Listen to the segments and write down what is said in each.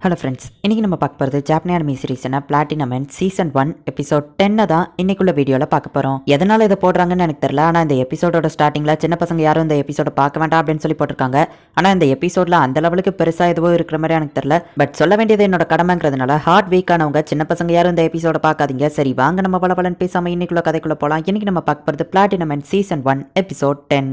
Hello friends, இன்றைக்கி நம்ம பார்க்க போகிறது ஜாப்பனி அனிமி சீரிஸ்னா பிளாட்டினம் சீசன் 1 எபிசோட் 10 தான் இன்னைக்குள்ள வீடியோவில் பார்க்க போகிறோம். எதனால் இதை போடுறாங்கன்னு எனக்கு தெரியல. ஆனால் இந்த எபிசோடோட ஸ்டார்டிங்கில் சின்ன பசங்க யாரும் இந்த எபிசோட பார்க்க வேண்டாம் அப்படின்னு சொல்லி போட்டிருக்காங்க. ஆனால் இந்த எபிசோடில் அந்த லெவலுக்கு பெருசாக எதுவும் இருக்கிற மாதிரி எனக்கு தெரியல. பட் சொல்ல வேண்டியது என்னோட கடமைங்கிறதுனால ஹார்ட் வீக்கானவங்க சின்ன பசங்க யாரும் இந்த எபிசோட பார்க்காதீங்க. சரி வாங்க நம்ம பலன்னு பேசாமல் இன்னைக்குள்ள கதைக்குள்ளே போகலாம். இன்னைக்கு நம்ம பார்க்க போகிறது பிளாட்டினம் சீசன் 1 எபிசோட் 10.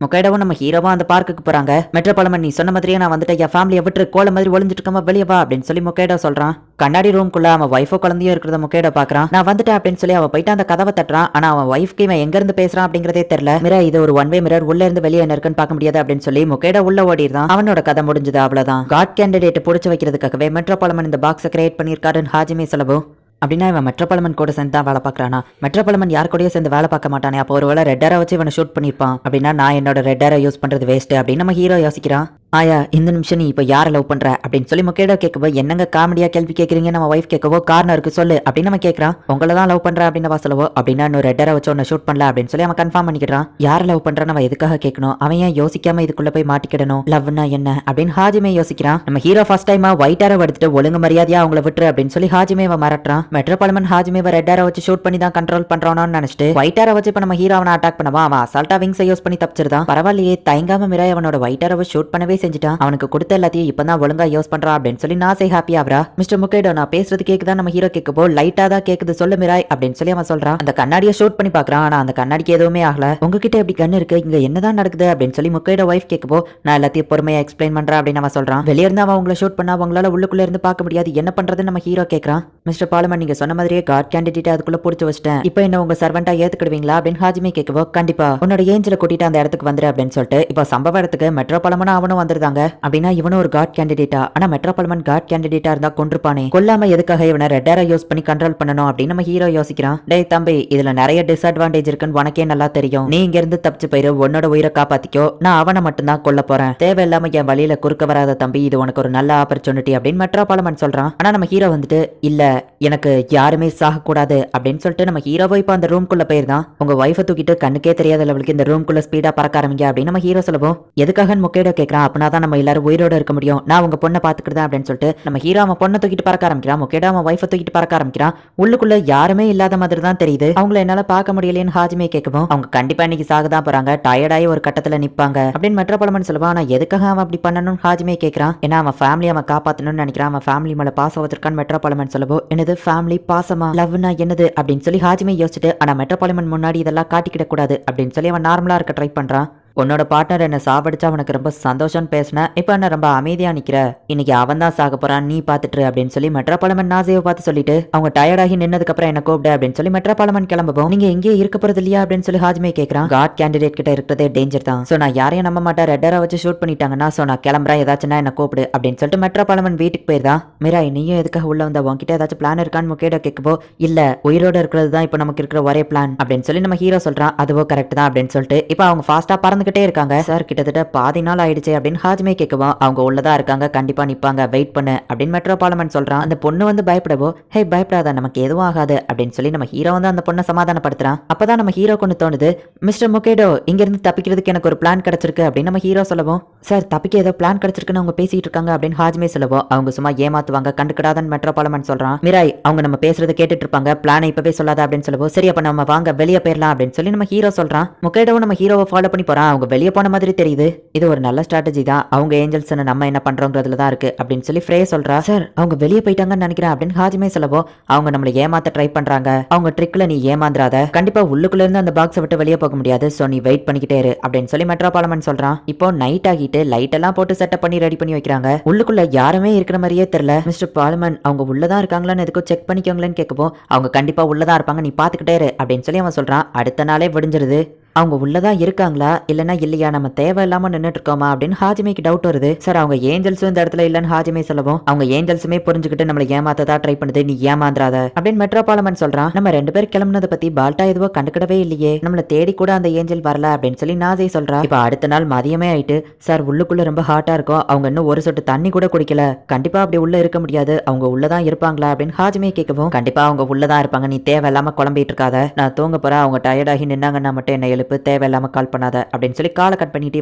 முக்கைடவும் நம்ம ஹீரோவா அந்த பார்க்குக்கு போறாங்க. மெட்ரோபாலமன் நீ சொன்ன மாதிரியே நான் வந்துட்டு என் ஃபேமிலியை விட்டு கோல மாதிரி ஒளிஞ்சிட்டு இருக்கமா வெளியே வா அப்படின்னு சொல்லி முக்கைடோ சொல்றான். கண்ணாடி ரூம்குள்ள அவன் ஒய்ஃபோ குழந்தையும் இருக்கிறத முக்கைடோ பாக்குறான். நான் வந்துட்டேன் அப்படின்னு சொல்லி அவன் போயிட்டு அந்த கதவை தட்டுறான். ஆனா அவன் ஒய்ஃப்க்கு இவன் எங்க இருந்து பேசுறான் அப்படிங்கறதே தெரியல. மிரா இது ஒரு ஒன் வே மிரர், உள்ள இருந்து வெளியே என்ன இருக்குன்னு பார்க்க முடியாது அப்படின்னு சொல்லி முக்கைடோ உள்ள ஓடிடுறான். அவனோட கதை முடிஞ்சது, அவ்வளவுதான். காட் கேண்டிடேட் புடிச்சு வைக்கிறதுக்காகவே மெட்ரோபாலமன் இந்த பாக்ஸை கிரியேட் பண்ணியிருக்காருன்னு ஹாஜிமே சொல்லவும். அப்படின்னா இவன் மெட்ரோபாலமன் கூட சேர்ந்து தான் வேலை பார்க்கறானா? மெட்ரோபாலமன் யார் கூடயும் சேர்ந்து வேலை பார்க்க மாட்டானே. அப்போ ஒரு வேளை ரெட்டரை வச்சு இவனை ஷூட் பண்ணியிருப்பான். அப்படின்னா நான் என்னோட ரெட்டரை யூஸ் பண்றது வேஸ்ட் அப்படின்னு நம்ம ஹீரோ யோசிக்கிறான். ஆயா இந்த நிமிஷம் நீ இப்போ யாரை லவ் பண்ற அப்படின்னு சொல்லி முக்கிய கேட்கவோ, என்னங்க காமெடியா கேள்வி கேட்கறீங்க நம்ம ஒய்ஃப் கேட்கவோ, கார்னருக்கு சொல்லு அப்படின்னு நம்ம கேட்கறான். உங்களை தான் லவ் பண்ற அப்படின்னு அவ சொல்லவோ, அப்படின்னா இன்னும் ரெட்டரை வச்சு ஒன்னு ஷூட் பண்ணல அப்படின்னு சொல்லி அவன் கன்ஃபார்ம் பண்ணிக்கிறான். யாரை லவ் பண்றான்னு அவன் எதுக்காக கேட்கணும்? அவன் ஏன் யோசிக்காம இதுக்குள்ள போய் மாட்டிக்கிடணும்? லவ்னா என்ன அப்படின்னு ஹாஜிமே யோசிக்கிறான். நம்ம ஹீரோ ஃபர்ஸ்ட் டைமா ஒயிட் ஆரோ எடுத்துட்டு ஒழுங்கு மரியாதையா அவங்கள விட்டுரு அப்படின்னு சொல்லி ஹாஜிமேவை மிரட்டுறான். மெட்ரோபாலமன் ஹாஜிமேவை ரெட் ஆரோ வச்சு ஷூட் பண்ணி தான் கண்ட்ரோல் பண்றானு நினைச்சிட்டு ஒயிட் ஆரோ வச்சு இப்ப நம்ம ஹீரோ அவனை அட்டாக் பண்ணவா அவன் அசால்ட்டா விங்ஸை யூஸ் பண்ணி தப்பிச்சிருந்தான். பரவாயில்லையே, தயங்காம மிராய் அவனோட ஒயிட் ஆரோவை ஷூட் பண்ணவே செஞ்சுட்டான். அவனுக்கு கொடுத்த எல்லாத்தையும் இப்பதான் ஒழுங்கா யூஸ் பண்றா அப்படின்னு சொல்லி நாசை ஹாப்பி ஆவரா. மிஸ்டர் முக்கைடோ நான் பேசுறது கேக்குதா? நம்ம ஹீரோ கேட்கப்போ லைட்டா தான் கேக்குது, சொல்லு மிராய் அப்படின்னு சொல்லி அவன் சொல்றான். அந்த கண்ணாடியை ஷூட் பண்ணி பாக்குறான். ஆனா அந்த கண்ணாடிக்கு எதுவுமே ஆகல. உங்ககிட்ட எப்படி கண்ணு இருக்கு, இங்க என்னதான் நடக்குது அப்படின்னு சொல்லி முக்கைடோ ஒய்ஃப் கேட்கப்போ, நான் எல்லாத்தையும் பொறுமையா எக்ஸ்பிளைன் பண்றேன் அப்படின்னு அவன் சொல்றான். வெளியே இருந்து அவன் உங்களை ஷூட் பண்ணா உங்களால உள்ளுக்குள்ள இருந்து பார்க்க முடியாது, என்ன பண்றதுன்னு நம்ம ஹீரோ கேட்கறான். மிஸ்டர் பாலமன் நீங்க சொன்ன மாதிரியே காட் கேண்டிடேட் அதுக்குள்ள புடிச்சு வச்சிட்டேன். இப்போ என்ன உங்க சர்வெண்டா ஏத்துக்கிடுவீங்களா அப்படின்னு ஹாஜிமே கேட்கவோ, கண்டிப்பா உன்னோட ஏஞ்சல கூட்டிட்டு அந்த இடத்துக்கு வந்துரு அப்படின்னு சொல்லிட்டு இப்போ சம்பவ இடத்துக்கு மெட்ரோபாலமன் அவனும் வந்திருந்தாங்க. அப்படின்னா இவனும் ஒரு காட் கேண்டிடேட்டா? ஆனா மெட்ரோபாலமன் காட் கேண்டிடேட்டா இருந்தா கொன்றுப்பானே, கொல்லாம எதுக்காக இவனை ரெட்டரை யூஸ் பண்ணி கண்ட்ரோல் பண்ணணும் அப்படின்னு நம்ம ஹீரோ யோசிக்கிறான். டேய் தம்பி, இதுல நிறைய டிஸ்அட்வான்டேஜ் இருக்குன்னு உனக்கே நல்லா தெரியும். நீ இங்க இருந்து தப்பிச்சு போயிரு, உன்னோட உயிரை காப்பாத்திக்கோ. நான் அவனை மட்டும் தான் கொல்ல போறேன். தேவையில்லாம என் வழியில குறுக்க வராத தம்பி, இது உனக்கு ஒரு நல்ல ஆப்பர்ச்சுனிட்டி அப்படின்னு மெட்ரோபாலமன் சொல்றான். ஆனா நம்ம ஹீரோ வந்துட்டு இல்ல, எனக்கு யாருமே சாக கூடாது அப்படின்னு சொல்லிட்டு நம்ம ஹீரோவை இப்ப அந்த ரூம்குள்ள போயிருந்தான். உங்க ஒய்ஃபை தூக்கிட்டு கண்ணுக்கே தெரியாத லெவலுக்கு இந்த ரூம்குள்ள ஸ்பீடா பறக்க ஆரம்பிங்க அப்படின்னு நம்ம ஹீரோ சொல்லுவோம். எதுக்காக முக்கையிட கேட்கறான்? அப்படின்னா நம்ம எல்லாரும் உயிரோட இருக்க முடியும், நான் உங்க பொண்ணை பாத்துக்கிட்டேன் அப்படின்னு சொல்லிட்டு நம்ம ஹீரோ அவன் பொண்ணை தூக்கிட்டு பறக்க ஆரம்பிக்கிறான். முக்கியடா அவன் ஒய்ஃபை தூக்கிட்டு பறக்க ஆரம்பிக்கிறான். உள்ளுக்குள்ள யாருமே இல்லாத மாதிரி தான் தெரியுது. அவங்கள என்னால பார்க்க முடியலைன்னு ஹாஜிமே கேட்கவும், அவங்க கண்டிப்பா இன்னைக்கு சாகதான் போறாங்க, டயர்டாயி ஒரு கட்டத்துல நிப்பாங்க அப்படின்னு மெட்ரோபாலமன் சொல்லுவான். ஆனா எதுக்காக அவன் அப்படி பண்ணணும்னு ஹாஜிமே கேட்கறான். ஏன்னா அவன் ஃபேமிலி அவன் காப்பாத்தணும்னு நினைக்கிறான். அவன் ஃபேமிலி மேல பாசம் வச்சிருக்கான்னு மெட்ரோபாலமன் சொல்லவோ, என்னது ஃபேமிலி பாசமா, லவ்னா என்னது அப்படின்னு சொல்லி ஹாஜிமே யோசிச்சுட்டு, ஆனா மெட்ரோபாலமன் முன்னாடி இதெல்லாம் காட்டிக்கிட கூடாது அப்படின்னு சொல்லி அவன் நார்மலா இருக்க ட்ரை பண்றான். உன்னோட பார்ட்னர் என்ன சாவடிச்சா அவனுக்கு ரொம்ப சந்தோஷம்னு பேசினேன், இப்போ என்ன ரொம்ப அமைதியா நிக்கிற, இன்னைக்கு அவன் தான் சாக போறான், நீ பாத்துட்டு அப்படின்னு சொல்லி மெட்ரோபாலமன் நாசையை பார்த்து சொல்லிட்டு அவங்க டயர்டாகி நின்னதுக்கு அப்புறம் என்ன கூப்பிடு அப்படின்னு சொல்லி மெட்ரோபாலமன் கிளம்புவோம். நீங்க எங்கேயே இருக்க போறது இல்லையா அப்படின்னு சொல்லி ஹாஜிமே கேட்கறான். காட் கேண்டிடேட் கிட்ட இருக்கிறதே டேஞ்சர் தான், சோ நான் யாரையும் நம்ப மாட்டேன், ரெட்டரை வச்சு ஷூட் பண்ணிட்டாங்கன்னா சோ நான் கிளம்புறேன், ஏதாச்சும் என்ன கூப்பிடு அப்படின்னு சொல்லிட்டு மெட்ரோபாலமன் வீட்டுக்கு போயிருந்தான். மிராய் நீயும் எதுக்காக உள்ள வந்த, உன்கிட்ட ஏதாச்சும் பிளான் இருக்கான்னு முக்கிய கேட்கப்போ, இல்ல உயிரோட இருக்கிறது தான் இப்போ நமக்கு இருக்கிற ஒரே பிளான் அப்படின்னு சொல்லி நம்ம ஹீரோ சொல்றான். அதுவோ கரெக்ட் தான் அப்படின்னு சொல்லிட்டு இப்போ அவங்க ஃபாஸ்டா பறந்துகிட்டே இருக்காங்க. சார் கிட்டத்தட்ட பாதி நாள் ஆயிடுச்சு அப்படின்னு ஹாஜிமே கேட்கவும், அவங்க உள்ளதா இருக்காங்க, கண்டிப்பா நிப்பாங்க, வெயிட் பண்ணு அப்படின்னு மெட்ரோபாலமன் சொல்றான். அந்த பொண்ணு வந்து பயப்படவோ, ஹே பயப்படாத, நமக்கு எதுவும் ஆகாது அப்படின்னு சொல்லி நம்ம ஹீரோ வந்து அந்த பொண்ணை சமாதானப்படுத்துறான். அப்பதான் நம்ம ஹீரோ கொண்டு தோணுது, மிஸ்டர் முகேடோ இங்க இருந்து தப்பிக்கிறதுக்கு எனக்கு ஒரு பிளான் கிடைச்சிருக்கு அப்படின்னு நம்ம ஹீரோ சொல்லவும், சார் தப்பிக்க ஏதோ பிளான் கிடைச்சிருக்குன்னு அவங்க பேசிட்டு இருக்காங்க அப்படின்னு ஹாஜிமே சொல்லவும், அவங்க சும்மா ஏமாத்துவாங்க, கண்டுக்கிடாதன்னு மெட்ரோபாலமன் சொல்றான். மிராய் அவங்க நம்ம பேசுறது கேட்டுட்டு இருப்பாங்க, பிளானை இப்பவே சொல்லாத அப்படின்னு சொல்லவும், சரி அப்ப நம்ம வாங்க வெளியே போயிடலாம் அப்படின்னு சொல்லி நம்ம ஹீரோ சொல்றான். முகேடோவும் நம்ம ஹீரோவை ஃபாலோ பண்ணி போறான். அவங்க வெளியே போன மாதிரி தெரியுது. இது ஒரு நல்ல ஸ்ட்ராட்டஜி தான், அவங்க ஏஞ்சல்ஸ் நம்ம என்ன பண்றோங்கிறதுல தான் இருக்கு அப்படின்னு சொல்லி ஃப்ரே சொல்றா. சார் அவங்க வெளியே போயிட்டாங்கன்னு நினைக்கிறேன் அப்படின்னு ஹாஜிமே சொல்லவோ, அவங்க நம்மள ஏமாத்த ட்ரை பண்றாங்க, அவங்க ட்ரிக்ல நீ ஏமாந்துறாத, கண்டிப்பா உள்ளுக்குள்ள இருந்து அந்த பாக்ஸை விட்டு வெளியே போக முடியாது, சோ நீ வெயிட் பண்ணிக்கிட்டே இரு அப்படின்னு சொல்லி மெட்ரோபாலமன் சொல்றான். இப்போ நைட் ஆகிட்டு லைட் எல்லாம் போட்டு செட்டப் பண்ணி ரெடி பண்ணி வைக்கிறாங்க. உள்ளுக்குள்ள யாருமே இருக்கிற மாதிரியே தெரியல. மிஸ்டர் பாலமன் அவங்க உள்ளதான் இருக்காங்களான்னு எதுக்கும் செக் பண்ணிக்கோங்களேன்னு கேட்கப்போ, அவங்க கண்டிப்பா உள்ளதான் இருப்பாங்க, நீ பாத்துக்கிட்டே இரு அப்படின்னு சொல்லி அவன் சொல்றான். அடுத்த நாளே விடிஞ்சிருது. அவங்க உள்ளதான் இருக்காங்களா இல்லனா இல்லையா, நம்ம தேவையில்லாம நின்னுட்டு இருக்கோமா அப்படின்னு ஹாஜிமேக்கு டவுட் வருது. சார் அவங்க ஏஞ்சல்ஸும் இந்த இடத்துல இல்லன்னு ஹாஜிமே சொல்லவும், அவங்க ஏஞ்சல்ஸுமே புரிஞ்சுக்கிட்டு நம்மளை ஏமாத்ததா ட்ரை பண்ணுது, நீ ஏமாந்துறாத அப்படின்னு மெட்ரோபாலமன் சொல்றான். நம்ம ரெண்டு பேர் கிளம்புனதை பத்தி பால்டா எதுவோ கண்டுக்கிடவே இல்லையே, நம்மள தேடி கூட அந்த ஏஞ்சல் வரல அப்படின்னு சொல்லி நாசை சொல்றா. இப்ப அடுத்த நாள் மதியமே ஆயிட்டு, சார் உள்ளுக்குள்ள ரொம்ப ஹாட்டா இருக்கும், அவங்க இன்னும் ஒரு சொட்டு தண்ணி கூட குடிக்கல, கண்டிப்பா அப்படி உள்ள இருக்க முடியாது, அவங்க உள்ளதான் இருப்பாங்களா அப்படின்னு ஹாஜிமே கேட்கவும், கண்டிப்பா அவங்க உள்ளதான் இருப்பாங்க, நீ தேவையில்லாம குழம்பிட்டு இருக்காத, நான் தூங்க போறேன், அவங்க டயர்டாகி நின்னாங்கன்னா மட்டும் என்ன எழுப்பு வெறுப்பு, தேவையில்லாம கால் பண்ணாத அப்படின்னு சொல்லி காலை கட் பண்ணிட்டு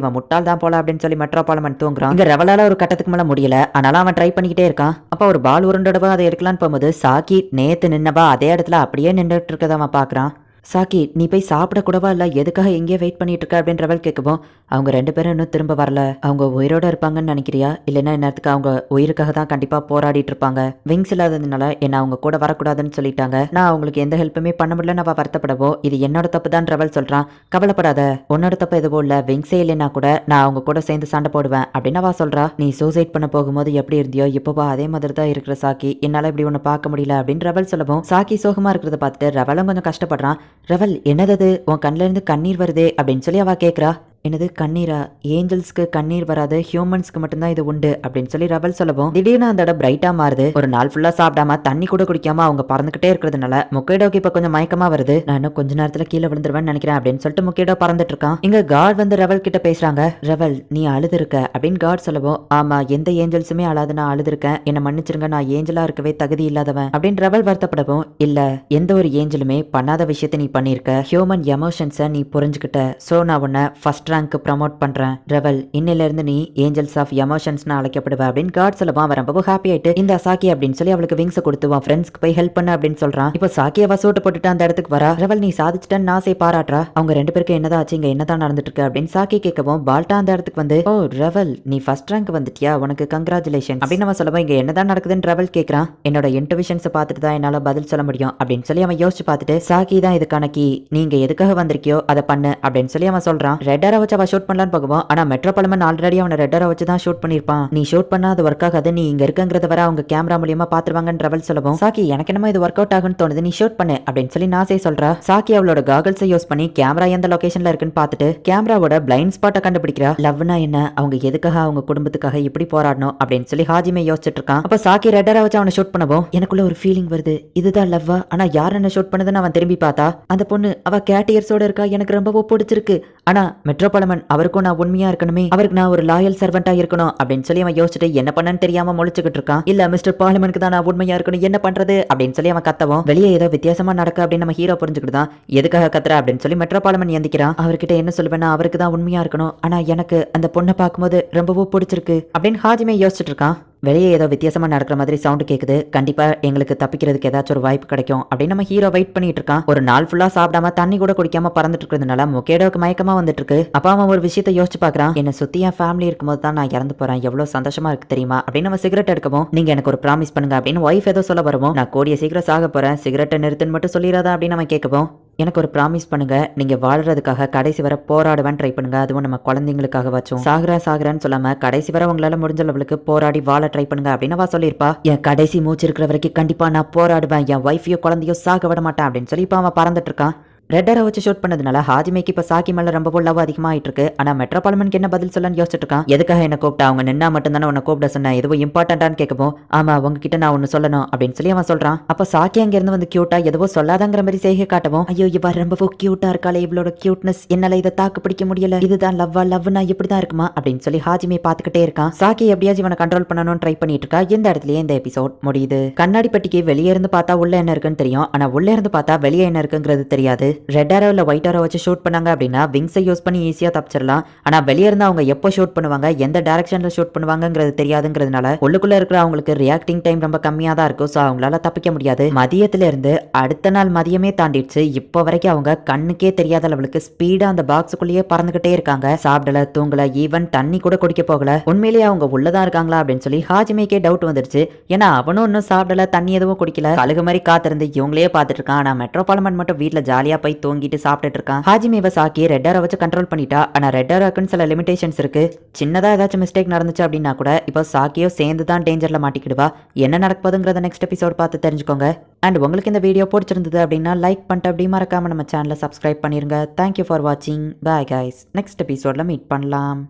இவன் முட்டாள் தான் போல அப்படின்னு சொல்லி மெட்ரோபாலிமன் தூங்குறான். இங்க ரெவலால ஒரு கட்டத்துக்கு மேல முடியல, ஆனாலும் அவன் ட்ரை பண்ணிக்கிட்டே இருக்கான். அப்ப ஒரு பால் உருண்டோடவா அதை எடுக்கலான்னு போகும்போது சாக்கி நேத்து நின்னவா அதே இடத்துல அப்படியே நின்றுட்டு இருக்கதை அவன் பாக்குறான். சாக்கி, நீ போய் சாப்பிட கூடவா இல்லை, எதுக்காக எங்கேயே வெயிட் பண்ணிட்டு இருக்க அப்படின்னு ரவல் கேட்கவும், அவங்க 2 பேரும் இன்னும் திரும்ப வரல, அவங்க உயிரோட இருப்பாங்கன்னு நினைக்கிறியா, இல்லைன்னா நேரத்துக்கு அவங்க உயிருக்காக தான் கண்டிப்பா போராடிட்டு இருப்பாங்க, விங்ஸ் இல்லாததுனால என்ன அவங்க கூட வரக்கூடாதுன்னு சொல்லிட்டாங்க, நான் அவங்களுக்கு எந்த ஹெல்ப்புமே பண்ண முடியல, நான் வருத்தப்படவோ இது என்னோட தப்பு தான் ரவல் சொல்றான். கவலைப்படாத, உன்னோட தப்பு எதுவும் இல்லை, விங்ஸே இல்லைன்னா கூட நான் அவங்க கூட சேர்ந்து சண்டை போடுவேன் அப்படின்னு அவ சொல்றா. நீ சூசைட் பண்ண போகும்போது எப்படி இருந்தியோ இப்போவா அதே மாதிரி தான் இருக்கிற சாக்கி, என்னால இப்படி ஒன்று பார்க்க முடியல அப்படின்னு ரவல் சொல்லவும், சாக்கி சோகமா இருக்கிறத பார்த்துட்டு ரவலும் கொஞ்சம் கஷ்டப்படுறான். ரவல், என்னது உன் கண்ணில இருந்து கண்ணீர் வருதே அப்படின்னு சொல்லி அவ கேட்குறா. என்னது கண்ணீரா? ஏஞ்சல்ஸ்க்கு கண்ணீர் வராது, ஹியூமன்ஸ்க்கு மட்டும்தான் இது உண்டு அப்படின்னு சொல்லி ரவல் சொல்லவும், திடீர்னு அந்த இடம் பிரைட்டா மாறுது. ஒரு நாள் ஃபுல்லா சாப்பிடாம தண்ணி கூட குடிக்காம அவங்க பறந்துகிட்டே இருக்கிறதுனால முக்கேடோக்கு இப்ப கொஞ்சம் மயக்கமா வருது. நான் இன்னும் கொஞ்ச நேரத்துல கீழே விழுந்துருவேன்னு நினைக்கிறேன் அப்படின்னு சொல்லிட்டு முக்கேடோ பறந்துட்டு இருக்கான். இங்க காட் வந்து ரவல் கிட்ட பேசுறாங்க. ரவல், நீ அழுது இருக்க அப்படின்னு காட் சொல்லவும், ஆமா, எந்த ஏஞ்சல்ஸுமே அழாது, நான் அழுது இருக்கேன், என்ன மன்னிச்சிருங்க, நான் ஏஞ்சலா இருக்கவே தகுதி இல்லாதவன் அப்படின்னு ரவல் வருத்தப்படவும், இல்ல, எந்த ஒரு ஏஞ்சலுமே பண்ணாத விஷயத்தை நீ பண்ணிருக்க, ஹியூமன் எமோஷன்ஸை நீ புரிஞ்சுக்கிட்ட, சோ நான் உன்னை ஃபர்ஸ்ட் ரேங்க் ப்ரமோட் பண்றேன். ரெவல், இன்னில இருந்து நீ ஏஞ்சல்ஸ் ஆஃப் எமோஷன்ஸ்னு அழைக்கப்படுவ அப்படின்னு காட் சொல்லவும், அவன் ரொம்ப ஹாப்பி ஆயிட்டு இந்த சாக்கி அப்படின்னு சொல்லி அவளுக்கு விங்ஸ் கொடுத்து உன் ஃப்ரெண்ட்ஸ்க்கு போய் ஹெல்ப் பண்ண அப்படின்னு சொல்றான். இப்போ சாக்கியவா சூட்டு போட்டுட்டு அந்த இடத்துக்கு வரா. ரெவல், நீ சாதிச்சிட்டேன்னு நாசை பாராட்டுறா. அவங்க 2 பேருக்கு என்னதான் ஆச்சு, இங்க என்னதான் நடந்துட்டு இருக்கு அப்படின்னு சாக்கி கேட்கவும், பால்டா அந்த இடத்துக்கு வந்து, ஓ ரெவல், நீ ஃபர்ஸ்ட் ரேங்க் வந்துட்டியா, உனக்கு கங்க்ராச்சுலேஷன் அப்படின்னு அவன் சொல்லவும், இங்க என்னதான் நடக்குதுன்னு ரெவல் கேட்கறான். என்னோட இன்ட்யூஷன்ஸ் பார்த்துட்டு தான் என்னால பதில் சொல்ல முடியும் அப்படின்னு சொல்லி அவன் யோசிச்சு பார்த்துட்டு, சாக்கி தான் இதுக்கான கீ, நீங்க எதுக்காக வந்திருக்கியோ அதை பண்ணு அப்படின்னு சொல்லி அவன் சொல்றான். ரெட் வச்சு அவ ஷூட் பண்ணலான்னு போகுவோம், ஆனா மெட்ரோபாலிமன் ஆல்ரெடி அவனை ரெட்டரை வச்சு தான் ஷூட் பண்ணிருப்பான். நீ ஷூட் பண்ணா அது ஒர்க் ஆகாது, நீ இங்க இருக்கங்கிறத வர அவங்க கேமரா மூலியமா பாத்துருவாங்கன்னு ரவல் சொல்லவும், சாக்கி எனக்கு என்னமோ இது ஒர்க் அவுட் ஆகுன்னு தோணுது, நீ ஷூட் பண்ணு அப்படின்னு சொல்லி நாசே சொல்றா. சாக்கி அவளோட காகல்ஸை யூஸ் பண்ணி கேமரா எந்த லொகேஷன்ல இருக்குன்னு பார்த்துட்டு கேமராவோட பிளைண்ட் ஸ்பாட்டை கண்டுபிடிக்கிறா. லவ்னா என்ன, அவங்க எதுக்காக அவங்க குடும்பத்துக்காக இப்படி போராடணும் அப்படின்னு சொல்லி ஹாஜிமே யோசிச்சுட்டு இருக்கான். அப்ப சாக்கி ரெட்டரை வச்சு அவனை ஷூட் பண்ணவும், எனக்குள்ள ஒரு ஃபீலிங் வருது, இதுதான் லவ்வா, ஆனா யார் என்ன ஷூட் பண்ணதுன்னு அவன் திரும்பி பார்த்தா அந்த பொண்ணு அவ கேட்டியர்ஸோட இருக்கா, எனக்கு ரொம்ப பிடிச்சிருக்கு, ஆனா மெட்ரோபாலிமன் அவருக்கும் நான் உண்மையா இருக்கணுமே, அவருக்கு நான் ஒரு லாயல் சர்வெண்டா இருக்கணும் அப்படின்னு சொல்லி அவன் யோசிச்சுட்டு என்ன பண்ணன்னு தெரியாம முழிச்சுக்கிட்டு இருக்கான். இல்ல மிஸ்டர் பார்லிமென்ட்க்கு தான் நான் உண்மையா இருக்கணும், என்ன பண்றது அப்படின்னு சொல்லி அவன் கத்தவும், வெளியே ஏதோ வித்தியாசமா நடக்க அப்படின்னு நம்ம ஹீரோ புரிஞ்சுக்கிட்டுதான் எதுக்காக கத்துற அப்படின்னு சொல்லி மெட்ரோபாலிமன் எந்திக்கிறான். அவர்கிட்ட என்ன சொல்லுவேன்னா அவருக்கு தான் உண்மையா இருக்கணும், ஆனா எனக்கு அந்த பொண்ணை பார்க்கும்போது ரொம்பவும் பிடிச்சிருக்கு அப்படின்னு ஹாஜிமே யோசிச்சுட்டு இருக்கான். வெளியே ஏதோ வித்தியாசமா நடக்கிற மாதிரி சவுண்ட் கேக்குது, கண்டிப்பா எங்களுக்கு தப்பிக்கிறதுக்கு ஏதாச்சும் ஒரு வாய்ப்பு கிடைக்கும் அப்படின்னு நம்ம ஹீரோ வெயிட் பண்ணிட்டு இருக்கான். ஒரு நாள் ஃபுல்லா சாப்பிடாம தண்ணி கூட குடிக்காம பறந்துட்டு இருக்கிறதுனால முக்கேடோக்கு மயக்கமா வந்துட்டு இருக்கு. அப்ப அவன் ஒரு விஷயத்த யோசிச்சு பாக்குறான், என்ன சுத்தி என் ஃபேமிலி இருக்கும்போது தான் நான் இறந்து போறேன், எவ்வளவு சந்தோஷமா இருக்கு தெரியுமா அப்படின்னு நம்ம சிகரெட் எடுக்கவும், நீங்க எனக்கு ஒரு ப்ராமிஸ் பண்ணுங்க அப்படின்னு ஒய்ஃப் ஏதோ சொல்ல வரவும், நான் கூடிய சீக்கிரம் சாக போறேன், சிகரெட்டை நிறுத்துன்னு மட்டும் சொல்லிடாதா அப்படின்னு நம்ம கேட்கவும், எனக்கு ஒரு ப்ராமிஸ் பண்ணுங்க, நீங்க வாழ்றதுக்காக கடைசி வரை போராடுவேன் ட்ரை பண்ணுங்க, அதுவும் நம்ம குழந்தைங்களுக்காக வச்சோம், சாகுறேன்னு சொல்லாம கடைசி வரை உங்களால முடிஞ்ச அளவுக்கு போராடி வாழ ட்ரை பண்ணுங்க அப்படின்னு அவ சொல்லியிருப்பா. என் கடைசி மூச்சு இருக்கிற வரைக்கும் கண்டிப்பா நான் போராடுவேன், என் ஒய்ஃபையோ குழந்தையோ சாக விட மாட்டேன் அப்படின்னு சொல்லி இப்ப அவன் பறந்துட்டு இருக்கான். ரெட்டரை வச்சு ஷூட் பண்ணதுனால ஹாஜிமேக்கு இப்ப சாக்கி மேல ரொம்ப லவ் அதிகமாயிட்டு இருக்கு. ஆனா மெட்ரோபாலிமனுக்கு என்ன பதில் சொல்லன்னு யோசிச்சுட்டு இருக்கான். எதுக்காக என்ன கூப்பிட்டா, அவங்க நின்னா மட்டும் தானே உன்னை கூப்பிட சொன்னேன், எதுவும் இம்பார்ட்டன்டான்னு கேட்கவும், ஆமா உங்ககிட்ட நான் ஒன்னு சொல்லணும் அப்படின்னு சொல்லி அவன் சொல்றான். அப்ப சாக்கி அங்க இருந்து வந்து கியூட்டா எதுவோ சொல்லாதங்கிற மாதிரி செய்கை காட்டவும், ஐயோ இவ ரொம்ப கியூட்டா இருக்காளே, இவளோட கியூட்னஸ் என்னால இதை தாக்கு பிடிக்க முடியல, இதுதான் லவ்னா இப்படிதான் இருக்குமா அப்படின்னு சொல்லி ஹாஜிமே பாத்துக்கிட்டே இருக்கான். சாக்கி எப்படியாச்சும் இவனை கண்ட்ரோல் பண்ணணும்னு ட்ரை பண்ணிட்டு இருக்கா. இந்த இடத்துலயே இந்த எபிசோட் முடியுது. கண்ணாடி பெட்டிக்கு வெளியே இருந்து பார்த்தா உள்ள என்ன இருக்குன்னு தெரியும், ஆனா உள்ள இருந்து பார்த்தா வெளியே என்ன இருக்குங்கிறது தெரியாது. ரெட் ஆரோ இல்ல ஒயிட் ஆரோ வச்சு ஷூட் பண்ணாங்க அப்படின்னா விங்ஸை யூஸ் பண்ணி ஈஸியா தப்பிச்சிடலாம். ஆனா வெளியே இருந்து அவங்க எப்போ ஷூட் பண்ணுவாங்க, எந்த டைரக்ஷன்ல ஷூட் பண்ணுவாங்கிறது தெரியாதுங்கிறதுனால உள்ளுக்குள்ள இருக்கிற அவங்களுக்கு ரியாக்டிங் டைம் ரொம்ப கம்மியா தான் இருக்கும். ஸோ அவங்களால தப்பிக்க முடியாது. மதியத்துல இருந்து அடுத்த நாள் மதியமே தாண்டிடுச்சு. இப்போ வரைக்கும் அவங்க கண்ணுக்கே தெரியாத அளவுக்கு ஸ்பீடா அந்த பாக்ஸுக்குள்ளேயே பறந்துகிட்டே இருக்காங்க. சாப்பிடல, தூங்கல, ஈவன் தண்ணி கூட குடிக்க போகல. உண்மையிலேயே அவங்க உள்ளதான் இருக்காங்களா அப்படின்னு சொல்லி ஹாஜிமேக்கே டவுட் வந்துருச்சு. ஏன்னா அவனும் இன்னும் சாப்பிடல, தண்ணி எதுவும் குடிக்கல, கழுகு மாதிரி காத்திருந்து இவங்களே பார்த்துட்டு இருக்கான். ஆனா மெட்ரோபாலிமன் மட்டும் வீட்டுல ஜாலியா போய் தூங்கிட்டு சாப்பிட்டுட்டு இருக்கான். ஹாஜிமேவை சாக்கி ரெட் ஆரோ வச்சு கண்ட்ரோல் பண்ணிட்டா. ஆனா ரெட் ஆரோக்குன்னு சில லிமிடேஷன்ஸ் இருக்கு. சின்னதா ஏதாச்சும் மிஸ்டேக் நடந்துச்சு அப்படின்னா கூட இப்போ சாக்கியோ சேர்ந்து தான் டேஞ்சர்ல மாட்டிக்கிடுவா. என்ன நடக்குதுங்கிறத நெக்ஸ்ட் எபிசோட் பார்த்து தெரிஞ்சுக்கோங்க. அண்ட் உங்களுக்கு இந்த வீடியோ பிடிச்சிருந்தது அப்படின்னா லைக் பண்ணிட்டு அப்படி மறக்காம நம்ம சேனலை சப்ஸ்கிரைப் பண்ணிருங்க. தேங்க்யூ ஃபார் வாட்சிங். Bye guys. நெக்ஸ்ட் எபிசோட்ல மீட் பண்ணலாம்.